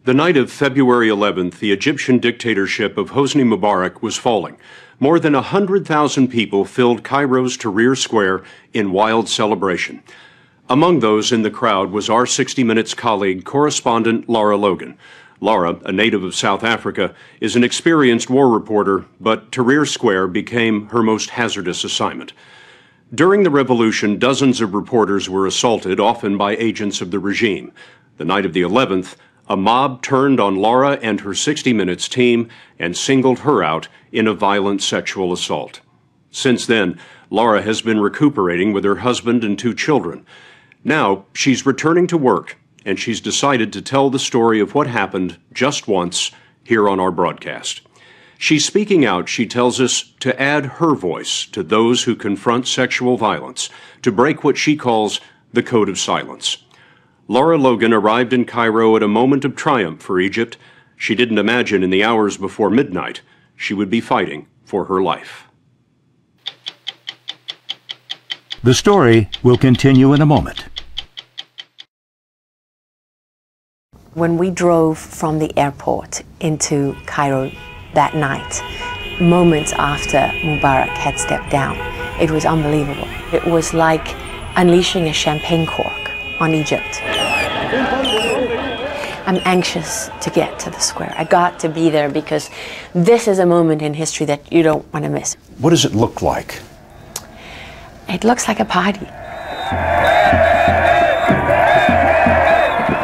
The night of February 11th, the Egyptian dictatorship of Hosni Mubarak was falling. More than 100,000 people filled Cairo's Tahrir Square in wild celebration. Among those in the crowd was our 60 Minutes colleague, correspondent Lara Logan. Lara, a native of South Africa, is an experienced war reporter, but Tahrir Square became her most hazardous assignment. During the revolution, dozens of reporters were assaulted, often by agents of the regime. The night of the 11th, a mob turned on Lara and her 60 Minutes team and singled her out in a violent sexual assault. Since then, Lara has been recuperating with her husband and 2 children. Now, she's returning to work, and she's decided to tell the story of what happened just once here on our broadcast. She's speaking out, she tells us, to add her voice to those who confront sexual violence, to break what she calls the code of silence. Lara Logan arrived in Cairo at a moment of triumph for Egypt. She didn't imagine in the hours before midnight she would be fighting for her life. The story will continue in a moment. When we drove from the airport into Cairo that night, moments after Mubarak had stepped down, it was unbelievable. It was like unleashing a champagne cork on Egypt. I'm anxious to get to the square. I got to be there because this is a moment in history that you don't want to miss. What does it look like? It looks like a party.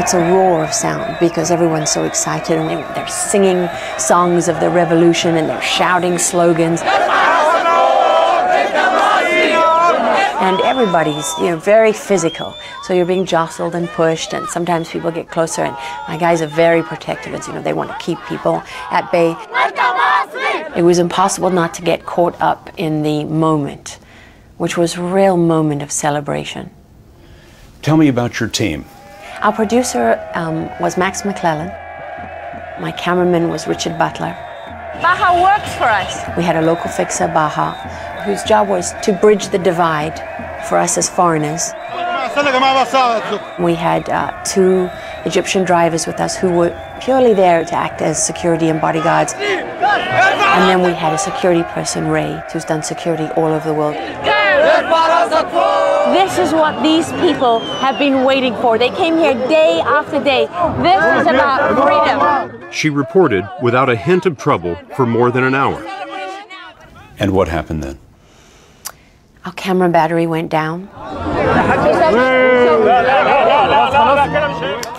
It's a roar of sound because everyone's so excited and they're singing songs of the revolution and they're shouting slogans. And everybody's, very physical. So you're being jostled and pushed, and sometimes people get closer. And my guys are very protective. It's, they want to keep people at bay. It was impossible not to get caught up in the moment, which was a real moment of celebration. Tell me about your team. Our producer was Max McClellan. My cameraman was Richard Butler. Baha works for us. We had a local fixer, Baha, whose job was to bridge the divide for us as foreigners. We had 2 Egyptian drivers with us who were purely there to act as security and bodyguards. And then we had a security person, Ray, who's done security all over the world. This is what these people have been waiting for. They came here day after day. This is about freedom. She reported without a hint of trouble for more than an hour. And what happened then? Our camera battery went down.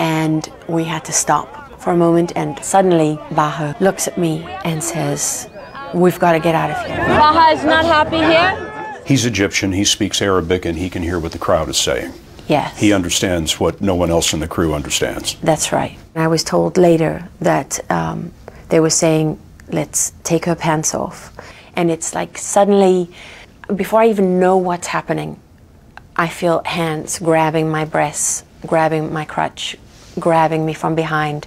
And we had to stop for a moment, and suddenly Baha looks at me and says, "We've got to get out of here." Baha is not happy here. He's Egyptian, he speaks Arabic, and he can hear what the crowd is saying. Yes. He understands what no one else in the crew understands. That's right. I was told later that they were saying, "Let's take her pants off." And it's like suddenly, before I even know what's happening, I feel hands grabbing my breasts, grabbing my crotch, grabbing me from behind.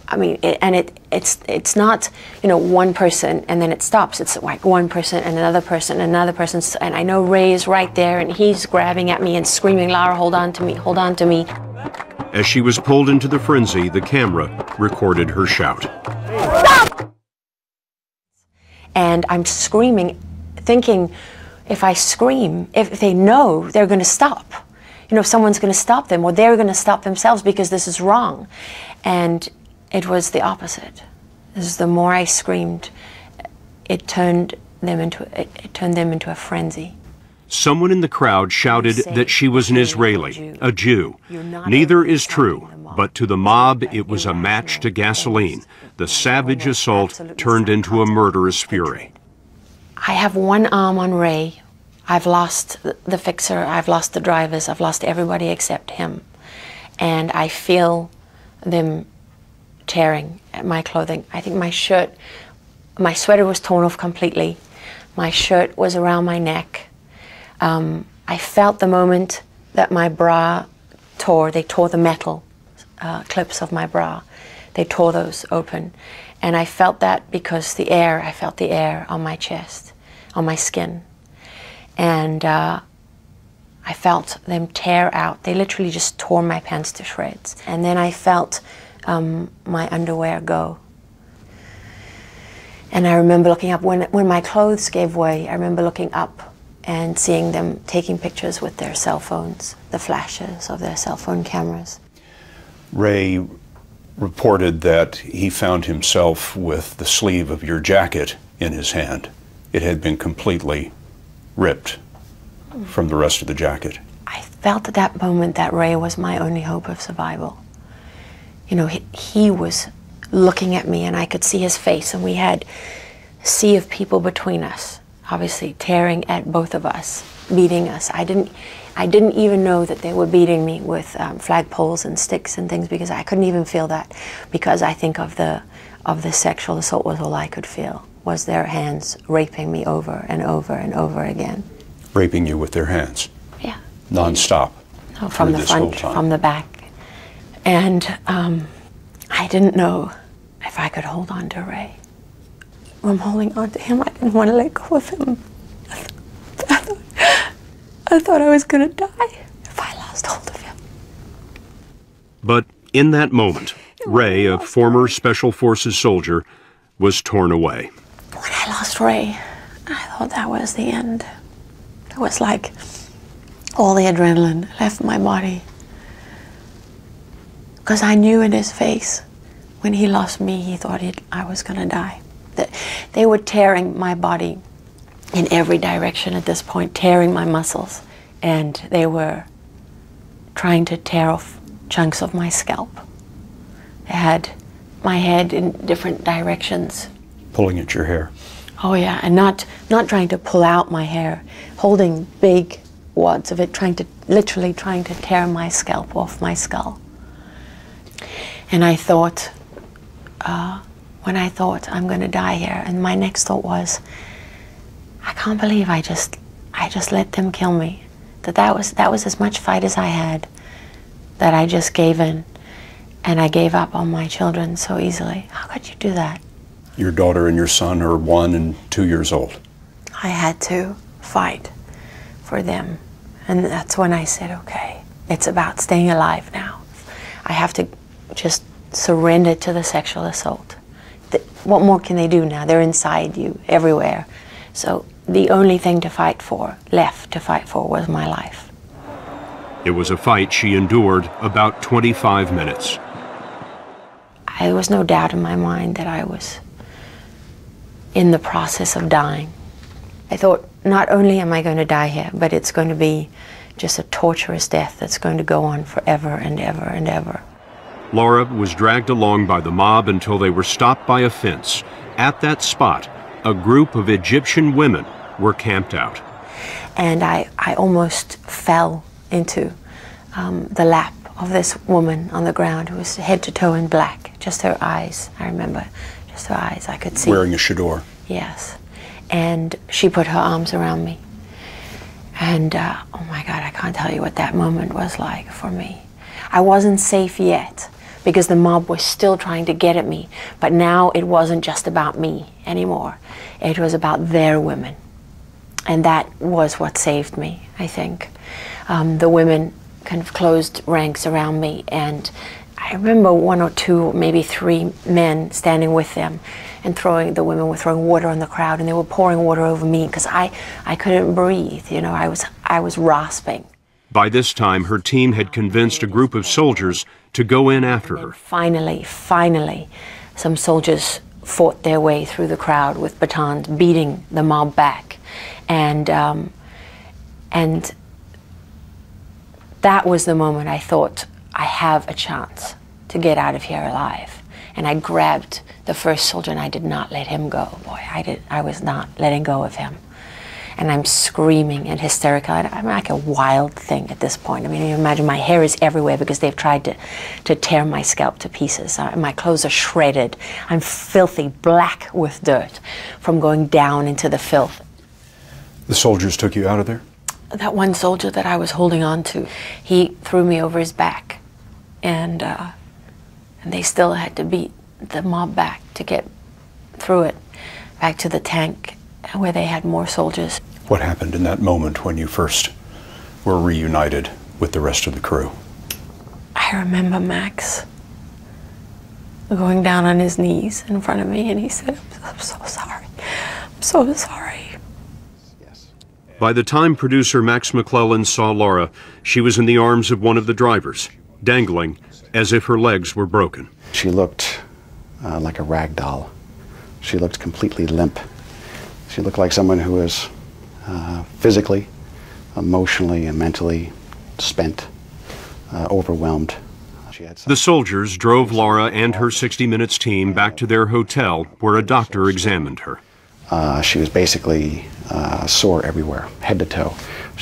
I mean, it's not, one person and then it stops. It's like one person and another person and another person. And I know Ray is right there and he's grabbing at me and screaming, "Lara, hold on to me, hold on to me." As she was pulled into the frenzy, the camera recorded her shout. Stop! And I'm screaming, thinking, if I scream, if they know, they're going to stop. Someone's going to stop them, or they're going to stop themselves because this is wrong. And it was the opposite. The more I screamed, it turned them into a frenzy. Someone in the crowd shouted that she was an Israeli, a Jew. Neither is true, but to the mob it was a match to gasoline. The savage assault turned into a murderous fury. I have one arm on Ray. I've lost the fixer, I've lost the drivers, I've lost everybody except him. And I feel them tearing at my clothing. I think my sweater was torn off completely. My shirt was around my neck. I felt the moment that my bra tore. They tore the metal clips of my bra. They tore those open. And I felt that because I felt the air on my chest, on my skin. And I felt them tear out. They literally just tore my pants to shreds. And then I felt my underwear go. And I remember looking up, when my clothes gave way, I remember looking up and seeing them taking pictures with their cell phones, the flashes of their cell phone cameras. Ray reported that he found himself with the sleeve of your jacket in his hand. It had been completely ripped from the rest of the jacket. I felt at that moment that Ray was my only hope of survival. You know, he was looking at me and I could see his face, and we had a sea of people between us, obviously tearing at both of us, beating us. I didn't even know that they were beating me with flagpoles and sticks and things, because I couldn't even feel that, because I think of the sexual assault was all I could feel, was their hands raping me over and over and over again. Raping you with their hands? Yeah. Non-stop? No, from the front, from the back. And I didn't know if I could hold on to Ray. I'm holding on to him. I didn't want to let go of him. I thought I was going to die if I lost hold of him. But in that moment, Ray, a former Special Forces soldier, was torn away. When I lost Ray, I thought that was the end. It was like all the adrenaline left my body. Because I knew in his face, when he lost me, he thought I was going to die. They were tearing my body in every direction at this point, tearing my muscles. And they were trying to tear off chunks of my scalp. They had my head in different directions. Pulling at your hair? Oh yeah, and not trying to pull out my hair, holding big wads of it, literally trying to tear my scalp off my skull. And I thought, when I thought I'm going to die here, and my next thought was, I can't believe I just let them kill me. That was as much fight as I had, that I just gave in, and I gave up on my children so easily. How could you do that? Your daughter and your son are 1 and 2 years old. I had to fight for them, and that's when I said, okay, it's about staying alive now. I have to just surrender to the sexual assault. What more can they do now? They're inside you, everywhere. So the only thing left to fight for, was my life. It was a fight she endured about 25 minutes. There was no doubt in my mind that I was in the process of dying. I thought, not only am I going to die here, but it's going to be just a torturous death that's going to go on forever and ever and ever. Laura was dragged along by the mob until they were stopped by a fence. At that spot, a group of Egyptian women were camped out. And I almost fell into the lap of this woman on the ground who was head to toe in black. Just her eyes, I remember. Just her eyes, I could see. Wearing a chador. Yes. And she put her arms around me. And oh my God, I can't tell you what that moment was like for me. I wasn't safe yet, because the mob was still trying to get at me. But now it wasn't just about me anymore. It was about their women. And that was what saved me, I think. The women kind of closed ranks around me, and I remember 1 or 2, maybe 3 men standing with them, and the women were throwing water on the crowd, and they were pouring water over me because I couldn't breathe, you know, I was rasping. By this time, her team had convinced a group of soldiers to go in after her. Finally, some soldiers fought their way through the crowd with batons, beating the mob back. And that was the moment I thought, I have a chance to get out of here alive. And I grabbed the first soldier and I did not let him go. Boy, I was not letting go of him. And I'm screaming and hysterical. I'm like a wild thing at this point. I mean, you imagine my hair is everywhere because they've tried to tear my scalp to pieces. My clothes are shredded. I'm filthy, black with dirt from going down into the filth. The soldiers took you out of there? That one soldier that I was holding on to, he threw me over his back. And they still had to beat the mob back to get through it, back to the tank where they had more soldiers. What happened in that moment when you first were reunited with the rest of the crew? I remember, Max, going down on his knees in front of me, and he said, "I'm so sorry. I'm so sorry." By the time producer Max McClellan saw Laura, she was in the arms of one of the drivers, dangling as if her legs were broken. She looked like a rag doll. She looked completely limp. She looked like someone who was physically, emotionally, and mentally spent, overwhelmed. The soldiers drove Laura and her 60 Minutes team back to their hotel, where a doctor examined her. She was basically sore everywhere, head to toe.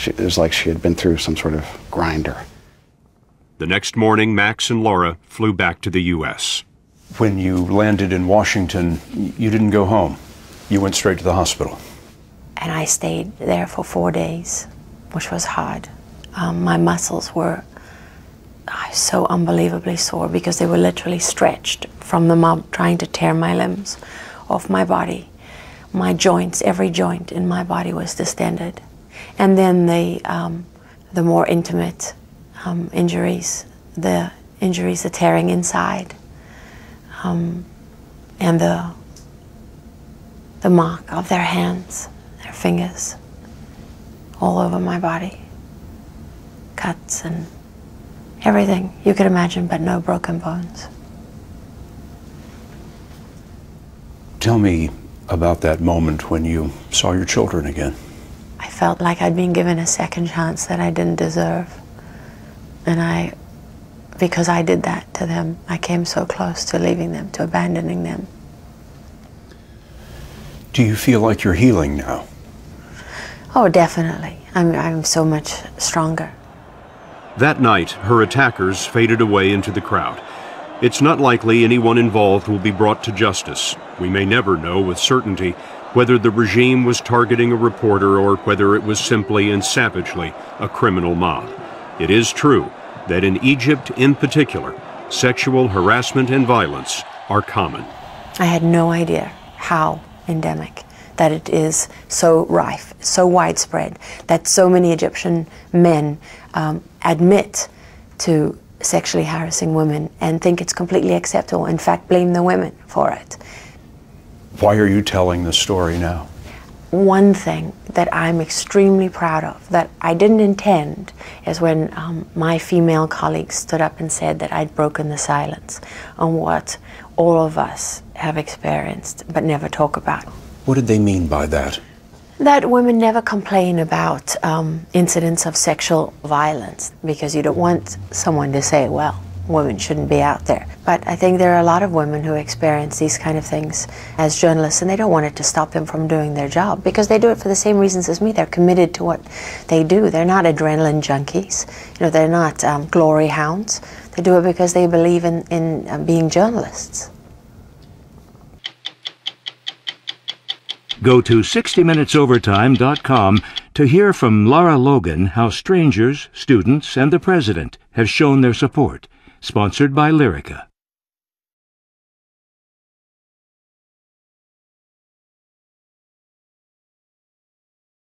It was like she had been through some sort of grinder. The next morning, Max and Laura flew back to the U.S. When you landed in Washington, you didn't go home. You went straight to the hospital. And I stayed there for 4 days, which was hard. My muscles were so unbelievably sore because they were literally stretched from the mob trying to tear my limbs off my body. My joints, every joint in my body was distended. And then the more intimate injuries, the tearing inside, and the mark of their hands, their fingers, all over my body. Cuts and everything you could imagine, but no broken bones. Tell me about that moment when you saw your children again. I felt like I'd been given a second chance that I didn't deserve. And because I did that to them, I came so close to leaving them, to abandoning them. Do you feel like you're healing now? Oh, definitely. I'm so much stronger. That night, her attackers faded away into the crowd. It's not likely anyone involved will be brought to justice. We may never know with certainty whether the regime was targeting a reporter or whether it was simply and savagely a criminal mob. It is true that in Egypt in particular, sexual harassment and violence are common. I had no idea how endemic, that it is so rife, so widespread, that so many Egyptian men admit to sexually harassing women and think it's completely acceptable, in fact blame the women for it. Why are you telling this story now? One thing that I'm extremely proud of, that I didn't intend, is when my female colleagues stood up and said that I'd broken the silence on what all of us have experienced but never talk about. What did they mean by that? That women never complain about incidents of sexual violence because you don't want someone to say, well, women shouldn't be out there. But I think there are a lot of women who experience these kind of things as journalists, and they don't want it to stop them from doing their job because they do it for the same reasons as me. They're committed to what they do. They're not adrenaline junkies. You know, they're not glory hounds. They do it because they believe in being journalists. Go to 60minutesovertime.com to hear from Lara Logan how strangers, students, and the president have shown their support. Sponsored by Lyrica.